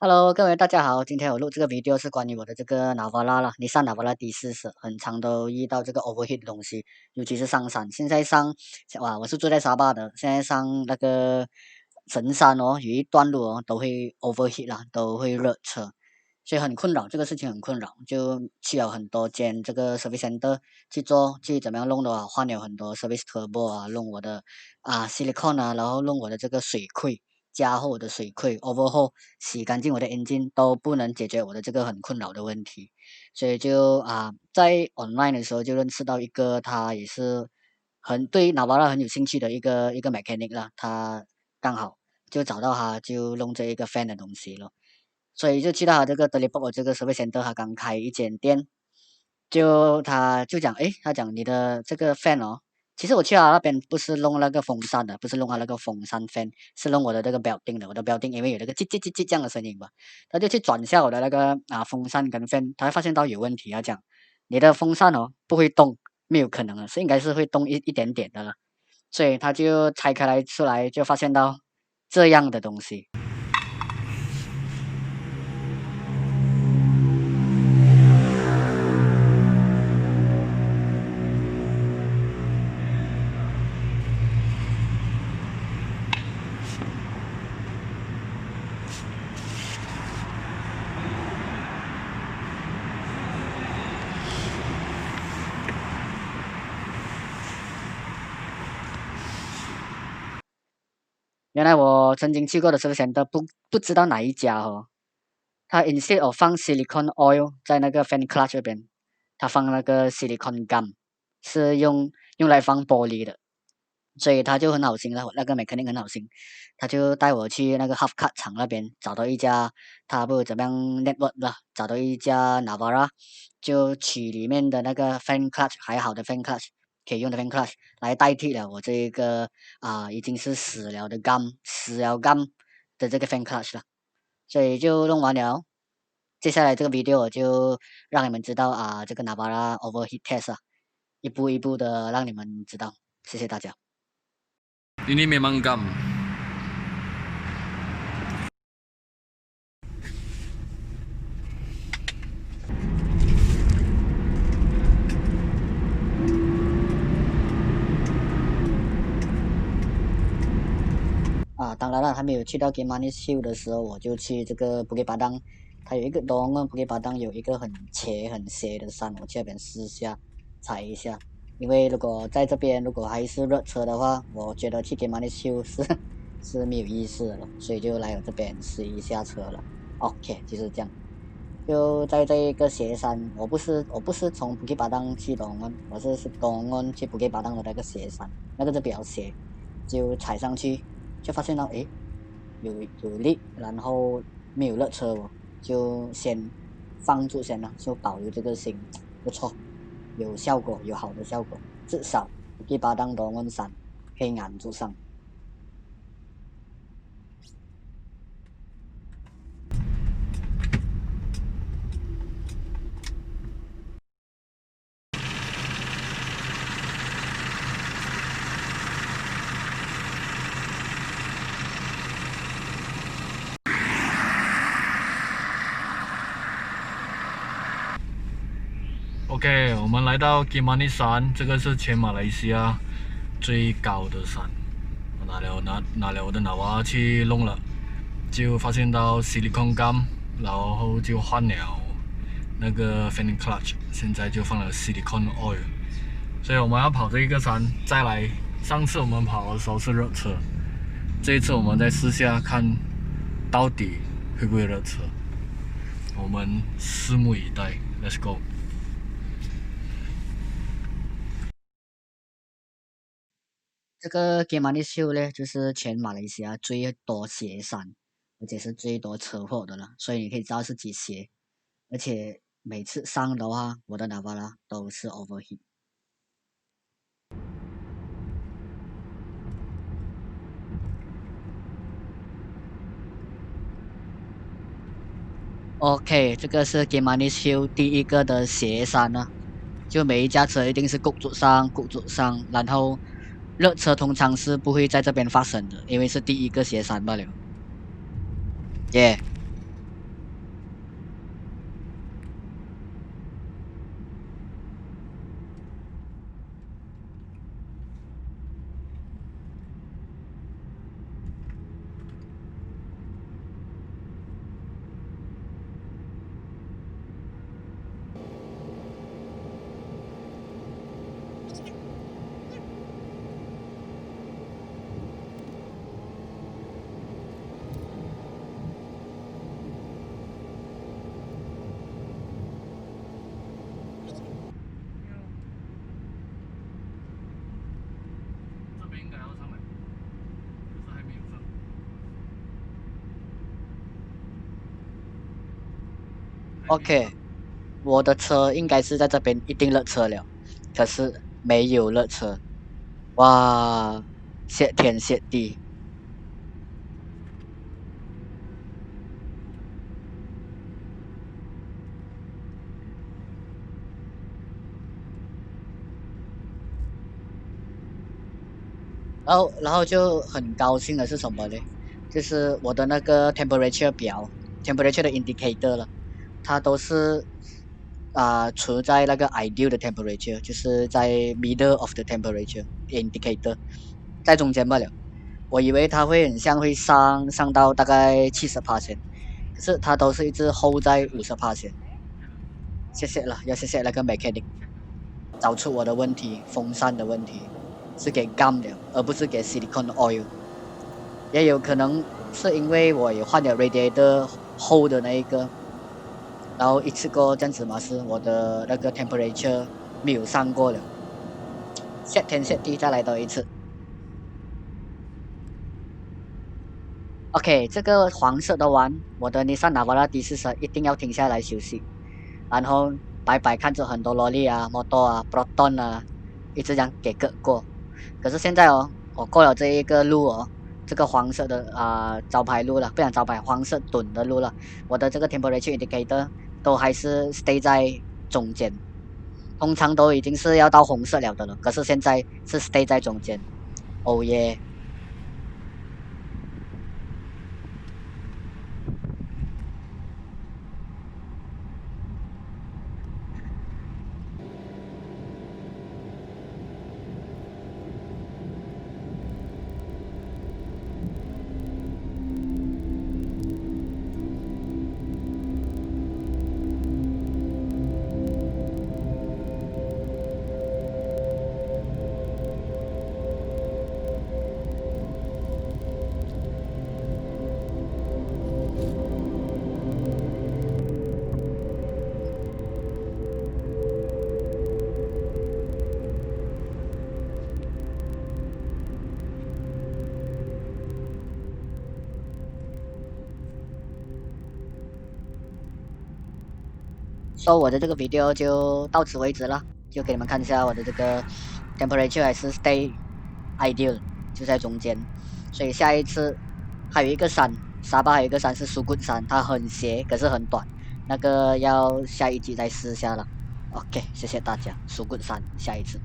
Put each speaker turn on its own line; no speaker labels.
Hello，各位大家好，今天我录这个 video 是关于我的这个 Navara 了。你上 Navara D40，很常都遇到这个 overheat 的东西，尤其是上山。现在上，哇，我是住在沙巴的，现在上那个神山哦，有一段路哦都会 overheat 啦，都会热车，所以很困扰，这个事情很困扰，就去了很多间这个 service center 去做，去怎么样弄的啊，换了很多 service turbo 啊，弄我的silicone 啊，然后弄我的这个水溃。加厚的水溃 overhaul 洗干净我的 engine 都不能解决我的这个很困扰的问题，所以就在 online 的时候就认识到一个他也是对 Navara 很有兴趣的一个 mechanic 啦，他刚好就找到他就弄这一个 fan 的东西了，所以就去到他这个 d e l i p o 这个 service center，他刚开一间店，他就讲，诶，他讲你的这个 fan 哦。其实我去他那边不是弄那个风扇的，不是弄他那个风扇 fan，是弄我的这个 belting 的。我的 belting 因为有那个叽叽叽叽这样的声音吧，他就去转一下我的那个风扇跟 fan，他发现到有问题，他讲你的风扇哦不会动，没有可能的，是应该是会动一点点的了，所以他就拆开来出来就发现到这样的东西。原来我曾经去过的 service center 不知道哪一家哦，他 instead of 放 silicone oil 在那个 fan clutch 这边，他放那个 silicone gum，是用来放玻璃的，所以他就很好心了，那个 mechanic 很好心，他就带我去那个 half cut 厂那边找到一家，他不怎么样 network 了，找到一家 Navara，就取里面的那个 fan clutch 还好的 fan clutch。可以用的 fan clutch 来代替了我这一个已经是死了 gum 的这个 fan clutch 了，所以就弄完了。接下来这个 video 我就让你们知道这个 Navara overheat test 一步一步的让你们知道。谢谢大家。
Ini memang gam.
当然了，还没有去到 Kimanis Hill 的时候，我就去这个 Bukit Padang，它有一个 Bukit Padang 有一个很斜的山，我去那边试下踩一下。因为如果在这边如果还是热车的话，我觉得去 Kimanis Hill 是没有意思的了，所以就来我这边试一下车了。OK，就是这样。就在这一个斜山，我不是从 Bukit Padang 去东安，我是东安去 Bukit Padang 的那个斜山，那个就比较斜，就踩上去就发现到诶有力，然后没有热车哦，就先放住先了，就保留这个心，不错，有效果，有好的效果，至少 Bukit Padang 东安山可以按住上。
OK， 我们来到 Kimanis 山，这个是全马来西亚最高的山。我拿了我的Navara去弄了，就发现到 silicone gum， 然后就换了那个 fan clutch， 现在就放了 silicone oil。所以我们要跑这一个山，再来。上次我们跑的时候是热车，这一次我们再试下看，到底会不会热车。我们拭目以待 ，Let's go。
这个 Kimanis Hill 呢，就是全马来西亚最多斜山，而且是最多车祸的了，所以你可以知道是几斜。而且每次上的话，我的 Navara 都是 overheat。OK，这个是 Kimanis Hill 第一个的斜山呢，就每一架车一定是谷住上，然后热车通常是不会在这边发生的，因为是第一个斜山罢了。耶、OK，我的车应该是在这边一定热车了，可是没有热车，哇，谢天谢地。然后就很高兴的是什么呢？就是我的那个 temperature 表，temperature 的 indicator 了，它都是处在那个 ideal 的 temperature，就是在 middle of the temperature indicator，在中间罢了。我以为它会很像会上到大概70%，可是它都是一直 hold 在50%。谢谢了，要谢谢那个 mechanic 找出我的问题，风扇的问题是给 gum 的，而不是给 silicone oil。也有可能是因为我也换了 radiator 后的那一个，然后一次过这样子嘛，是我的那个 temperature 没有上过了，谢天谢地再来多一次。OK，这个黄色的弯，我的 Nissan Navara D40一定要停下来休息，然后白白看着很多萝莉啊、摩托啊、Proton 啊，一直这样给个过。可是现在哦，我过了这一个路哦，这个黄色的招牌路了，不讲招牌，黄色墩的路了，我的这个 temperature indicator 都还是 stay 在中间，通常都已经是要到红色了的了，可是现在是 stay 在中间。哦耶！说我的这个 video 就到此为止了，就给你们看一下我的这个 temperature 还是 stay ideal，就在中间。所以下一次还有一个山，沙巴还有一个山是苏古山，它很斜，可是很短，那个要下一集再试下了。OK，谢谢大家，苏古山，下一次。